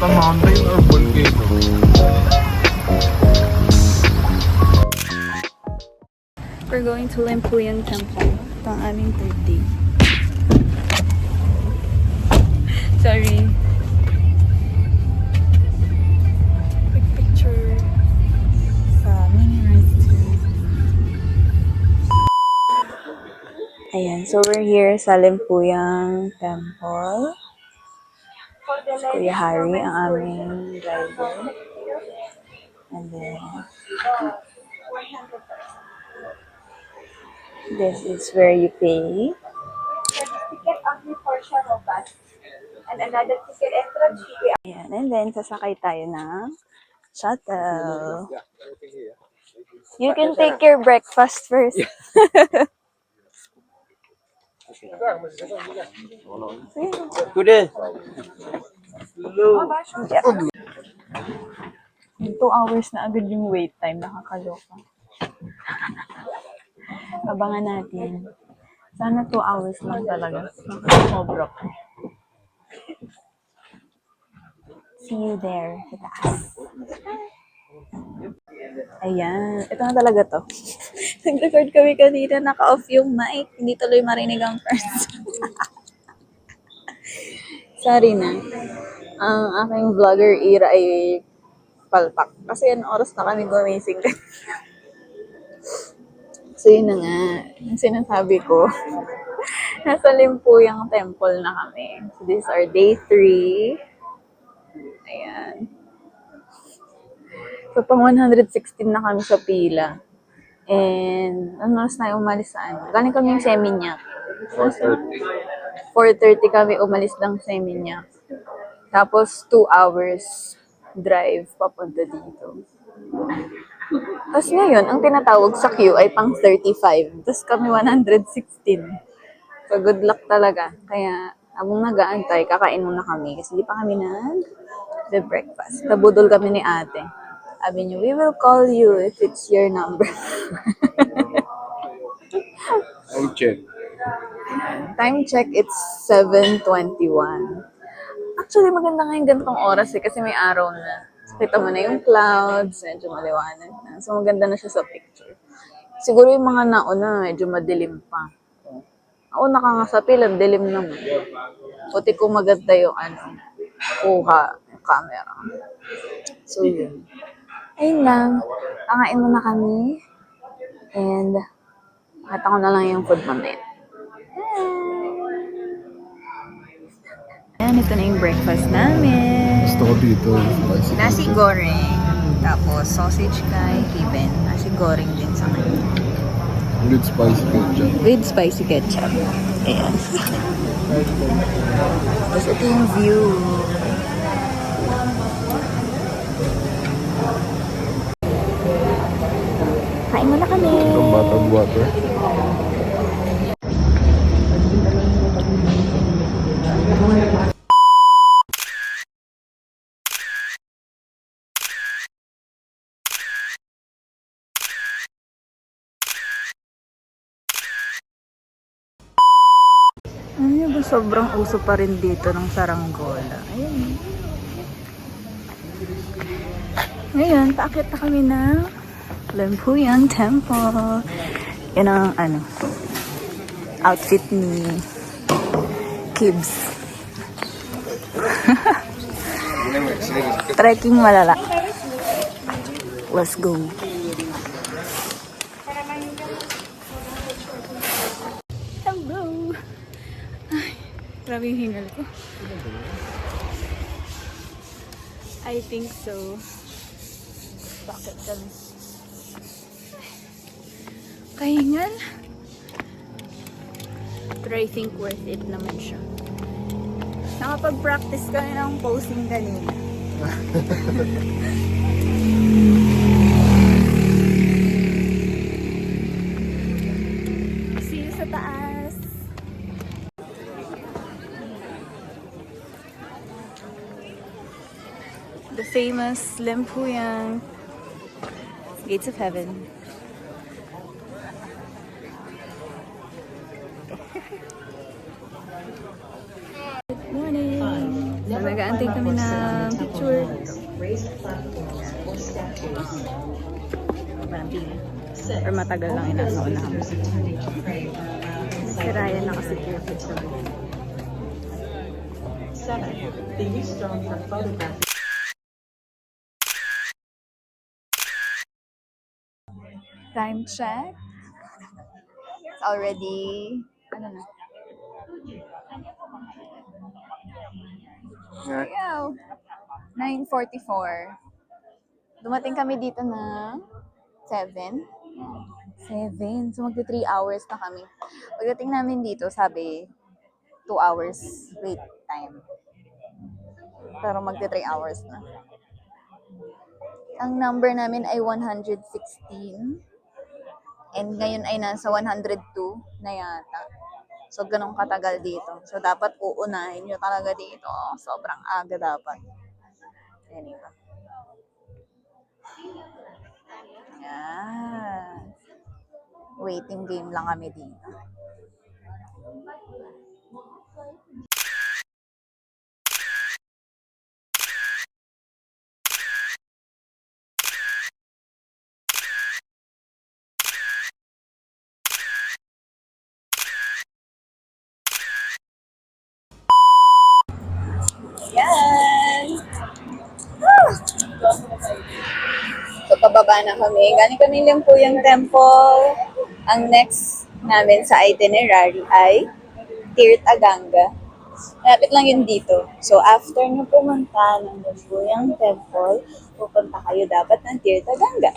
A mountain or volcano? We're going to Limpuyang Temple. Ito ang aming third day. Sorry. Quick picture sa mini rescue. Ayan, so we're here sa Limpuyang Temple. Si Kuya Harry, ang aming driver. And then, this is where you pay. Ticket only for shuttle bus. And another ticket entrance fee. Ayan, and then sasakay tayo ng shuttle. You can take your breakfast first. Today. Yeah. 2 hours na agad yung wait time. Nakakaloka. Abangan natin. Sana 2 hours lang talaga. Sobra pa. See you there sa taas. Ayan. Ito na talaga to. Nag-record kami kanina. Naka-off yung mic. Hindi tuloy marinig ang person. Sorry na. Ang aking vlogger era ay palpak. Kasi anong oras na kami gumising. So yun na nga. Yung sinasabi ko. Nasa Limpuyang Temple na kami. So this is our day 3. Ayan. So pang 116 na kami sa pila. And ano oras na umalis sa ano? Galing kami yung Seminyak. 4:30 kami umalis ng Seminyak. Tapos 2 hours drive papunta dito. Tapos ngayon, ang tinatawag sa queue ay pang 35. Tapos kami 116. So good luck talaga. Kaya habang nag-aantay, kakain muna kami. Kasi di pa kami nag-breakfast. Nabudol kami ni ate. Sabi niyo, we will call you if it's your number. I'll check. Time check, it's 7:21. Actually, maganda nga yung ganitong oras kasi may araw na. So, kita mo na yung clouds, medyo maliwanag na. So, maganda na siya sa picture. Siguro yung mga nauna, medyo madilim pa. Ako nakangasa pila, dilim naman. Puti ko maganda yung kuha, yung camera. So, yun. Ayun lang. Kakain muna kami. And, makita ko na lang yung food mamaya. Ayan, ito na yung breakfast namin. Gusto ko dito. Nasi goreng. Tapos, sausage kay Kiben. Nasi goreng din sa kanya. With spicy ketchup. With spicy ketchup. Ayan. Tapos, ito yung view. Kain muna kami. Itong batang water. Ano ba sobrang uso pa rin dito ng saranggola? Ayun. Ngayon, paakit na kami ng Limpuyang Temple. Yan ang outfit ni Kibs. Trekking malala. Let's go. Hello. Ay, grabe yung hingal ko. I think so. Bakit kami? Kahingal? Pero I think worth it naman siya. Nakapag-practice kami ng posing kanina. See you sa taas! The famous Limpuyang Gates of Heaven. Good morning. So, nag-aantay kami ng picture. Or matagal lang inasa unahan. Si Ryan nakasecure picture. Time check. It's already, ano na? Wow. 9:44. Dumating kami dito na 7. 7. So, magti 3 hours na kami. Pagdating namin dito, sabi, 2 hours wait time. Pero magti 3 hours na. Ang number namin ay 116. And ngayon ay nasa 102 na yata. So, ganun katagal dito. So, dapat uunahin nyo talaga dito. Sobrang aga dapat. Anyway. Yan. Waiting game lang kami dito. Yan! So, pababa na kami. Galing kami Limpuyang Temple. Ang next namin sa itinerary ay Tirtaganga. Malapit lang yun dito. So, after nyo pumunta ng Limpuyang Temple, pupunta kayo dapat ng Tirtaganga.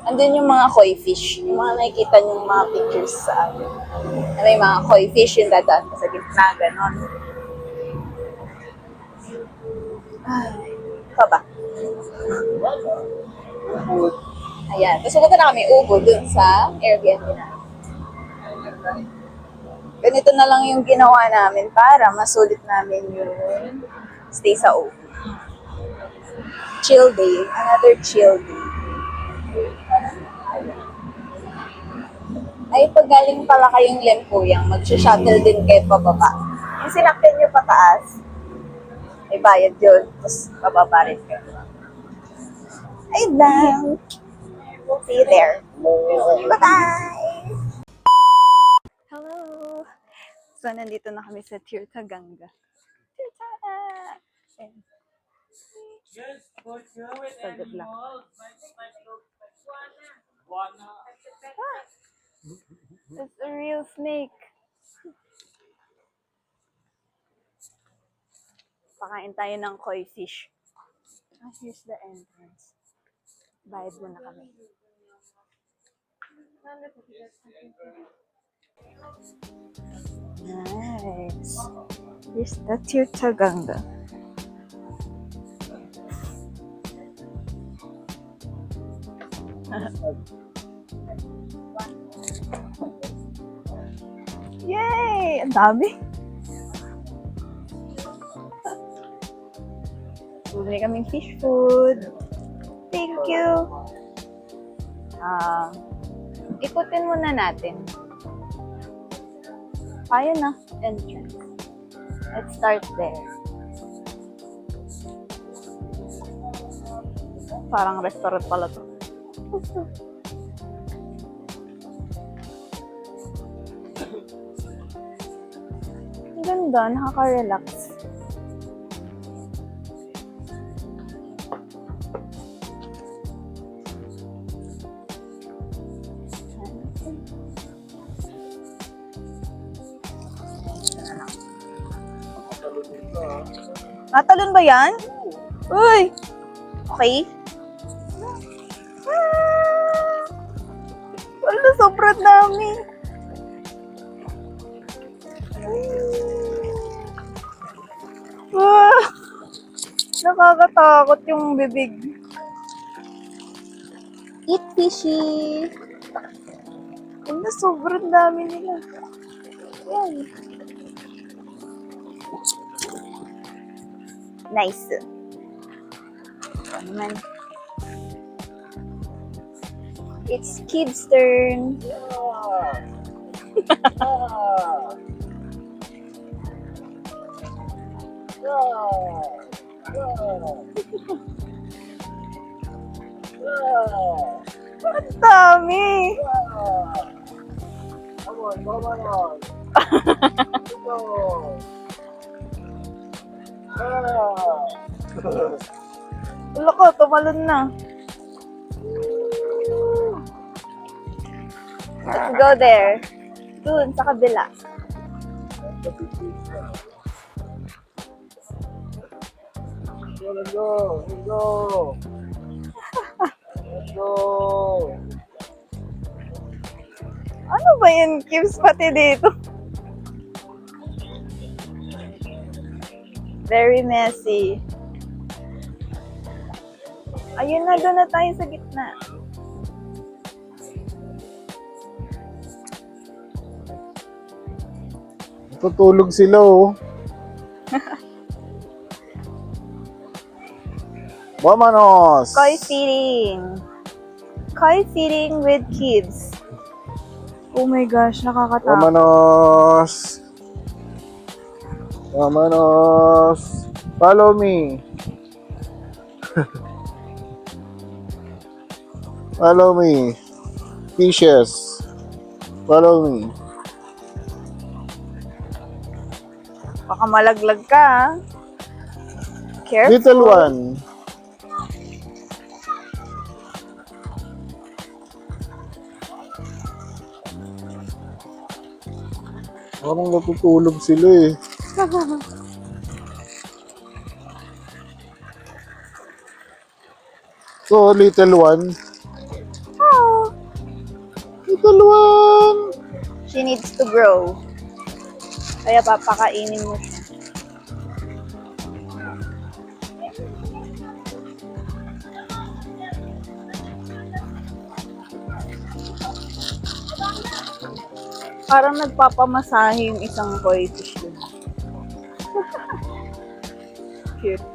Andun yung mga koi fish. Yung mga nakikita yung mga pictures sa amin. May mga koi fish yung dadaan sa gitna, ganon. Ay, pa ba? Ayan. Tapos pumunta na kami Ubud dun sa Airbnb na. Ganito na lang yung ginawa namin para masulit namin yung stay sa Ubud. Chill day. Another chill day. Ay, pag galing pala kayong Limpuyang, mag-shuttle din kayo pababa. Yung sinakyan nyo pataas, may bayad yun. Tapos, pababa rin kayo. Ayun lang. We'll see you there. Bye-bye! Hello! So, nandito na kami sa Tirtaganga. Tirta! So, good luck. It's a real snake. Pakain tayo ng koi fish. Ah, here's the entrance. Bayad muna kami. Nice. Here's the Tirtaganga. Yay! Ang dami. Bumili kaming fish food. Thank you. Ikutin muna natin. Ayun na, entrance. Let's start there. Parang restaurant pala to. Ang ganda, nakaka-relax. Natalon ba yan? Uy! Okay. Wala, sobrang dami. Nakakatakot yung bibig. Eat fishy. Wala, sobrang dami nila. Yan. Nice. Ano naman? It's kids' turn. Ang dami! Wala ko, tumalon na. Let's go there. Dun, sa kabila. Let's go. Let's go. Let's go. Ano ba yan, Kims, pati dito? Very messy. Ayun na, doon na tayo sa gitna. Tutulog sila, oh. Vamanos! Koi feeding. Koi feeding with kids. Oh my gosh, nakakatakot. Vamanos! Vamanos! Follow me! Follow me! Fishes! Follow me! Baka malaglag ka, ah. Careful. Little one! Parang natutulog sila eh. So, little one. Oh, Little one! she needs to grow. Kaya papakainin mo siya. Parang nagpapamasahe yung isang koi fish dun. Cute.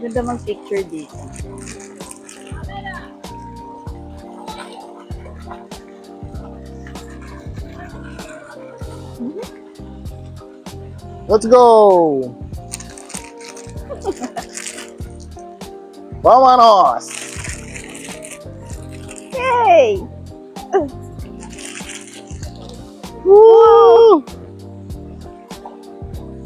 Ganda mag-picture dito. Let's go! Vamanos! Yay! Woo!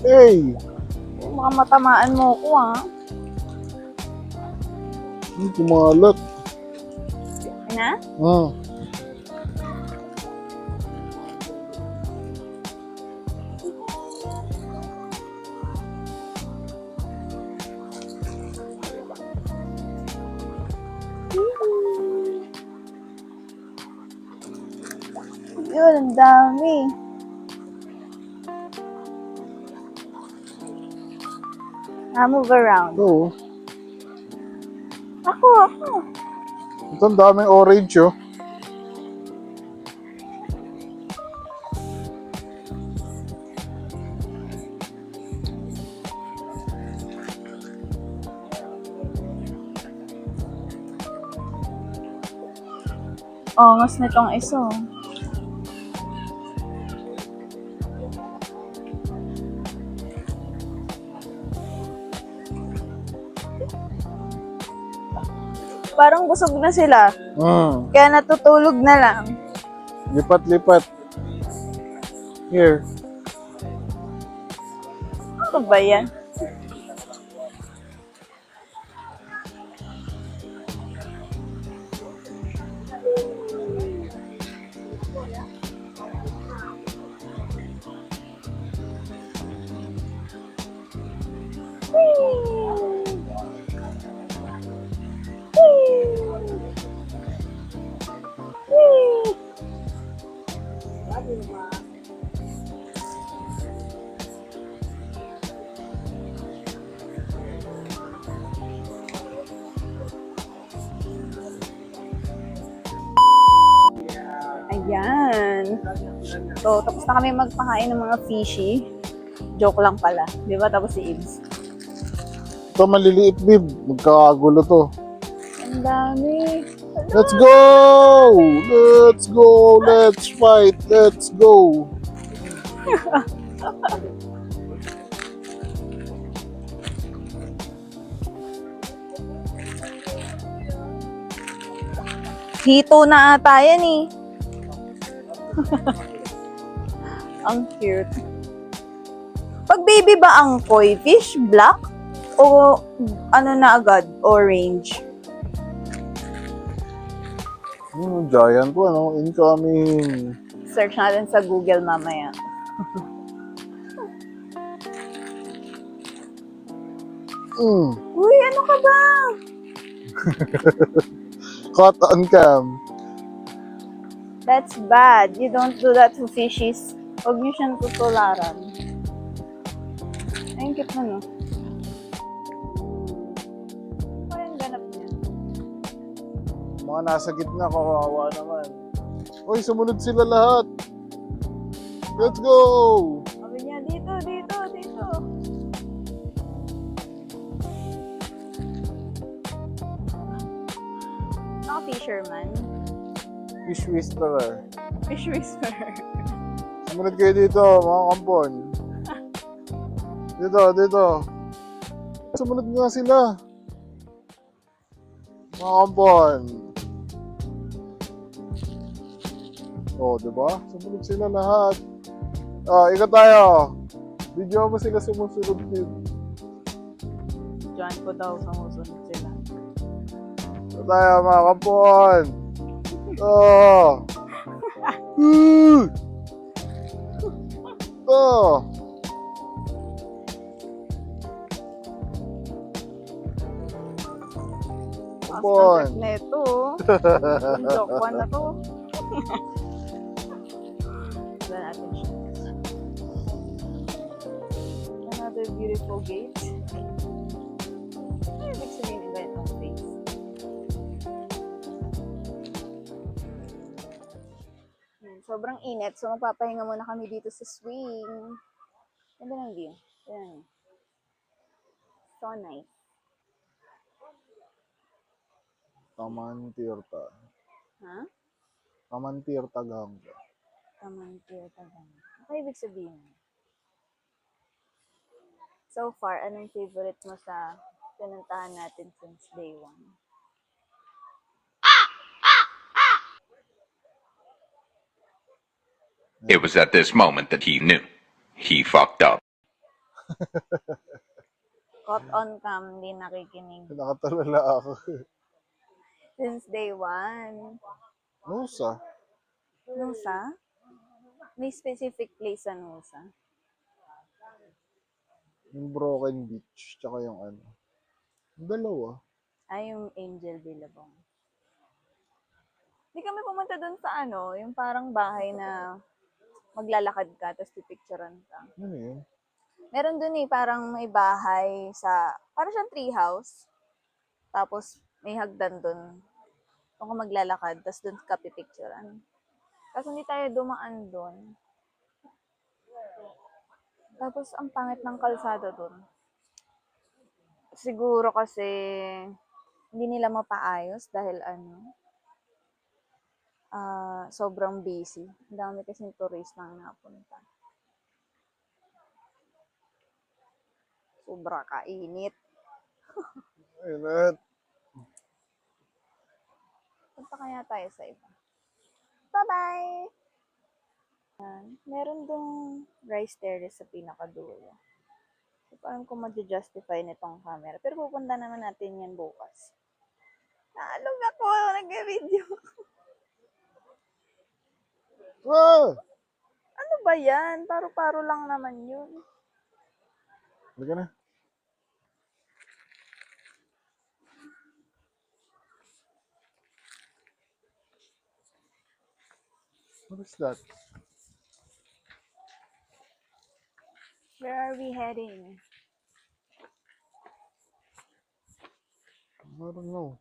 Hey! Mga matamaan mo ko, ah. Kumalat. Na? Yun, ang dami. Move around. Oo. Ako. Ito ang daming orange, oh. Angas nitong iso. Parang busog na sila. Kaya natutulog na lang. Lipat-lipat. Here. Ano ba yan? Ayan. So, tapos na kami magpakain ng mga fishy. Joke lang pala. Di ba? Tapos si Ibs. Ito maliliit, babe. Magkakagulo to. Ang dami. Let's go! Let's go! Let's fight! Let's go! Hito na ata yan eh. Ang cute. Pag baby ba ang koi fish, black? O ano na agad? Orange? Giant po, ano? Incoming. Search natin sa Google mamaya. Uy, ano ka ba? Caught on cam. That's bad. You don't do that to fishies. Huwag niyo siyang tutularan. Ayun, cute na, no? Parang ganap niya. Mga nasa gitna, kawawa naman. Uy, sumunod sila lahat. Let's go! Sabi niya, dito, dito, dito. Fisherman. Fish whisperer. Fish whisperer. Sumunod kayo dito, mga kampon. Dito. Sumunod nga sila. Mga kampon. Oh, diba? Sumunod sila lahat. Ikot tayo. Video mo sila sumusunod din. Diyan ko daw sumusunod sila. Ikot tayo, mga kampon. Kampon. Neto. Joke pa na to. Tignan natin siya. Another beautiful gate. Ay, ibig sabihin iba itong face. Sobrang init, so magpapahinga muna kami dito sa swing. Ganda ng view. Ayan. So nice. Taman-tirta. Ha? Taman-tirta gangga. Taman-tir tagang. Ano ibig sabihin? So far, anong favorite mo sa pinuntahan natin since day one? It was at this moment that he knew. He fucked up. Caught on cam, hindi nakikinig. Nakatulala ako. Since day one. Nusa. Nusa? May specific place sa Nusa? Yung Broken Beach, tsaka yung ano. Yung dalawa. Ay, yung Angel Billabong. Hindi kami pumunta dun sa ano, yung parang bahay na maglalakad ka, tapos pipicturean ka. Ano yun? Meron dun eh, parang may bahay sa, parang siyang treehouse. Tapos may hagdan dun. Kung ka maglalakad, tapos dun ka pipicturean. Kasi hindi tayo dumaan dun. Tapos ang pangit ng kalsada dun. Siguro kasi hindi nila mapaayos dahil ano, sobrang busy. Ang dami kasing tourist na napunta. Sobra kainit. Ayun. Punta kaya tayo sa iba. Bye-bye! Meron dong rice terrace sa pinakadulo. So, parang kung ma-justify nitong camera. Pero pupunta naman natin yan bukas. Naalog ako! Nag-video. Ah! Ano ba yan? Paro-paro lang naman yun. Halika na. What is that? Where are we heading? I don't know.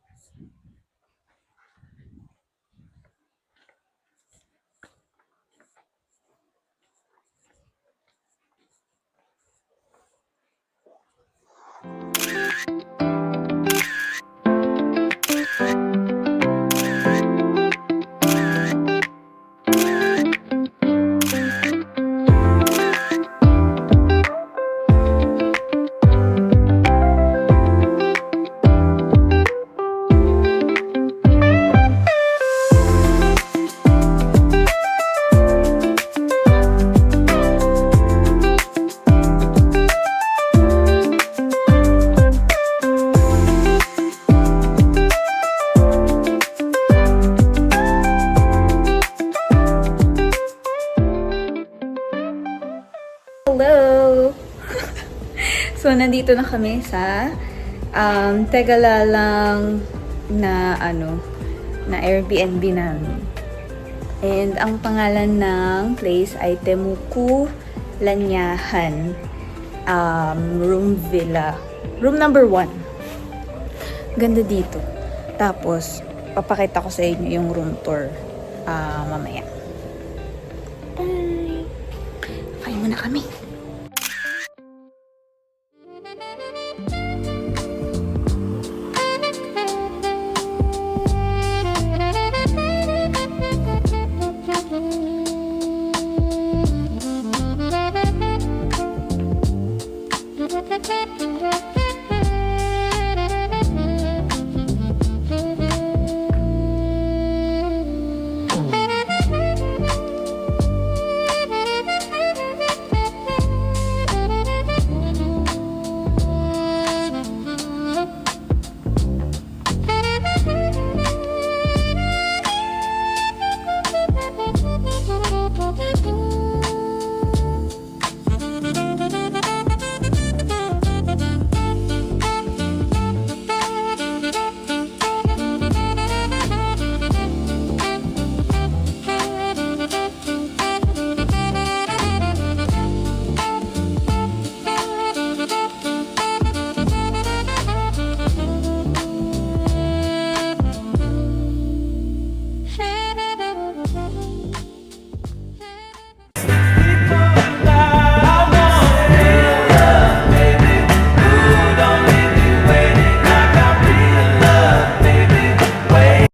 So, nandito na kami sa Tegalalang na na Airbnb namin. And ang pangalan ng place ay Temuku Lanyahan Room Villa. Room number 1. Ganda dito. Tapos, papakita ko sa inyo yung room tour mamaya. Bye! Kain muna kami.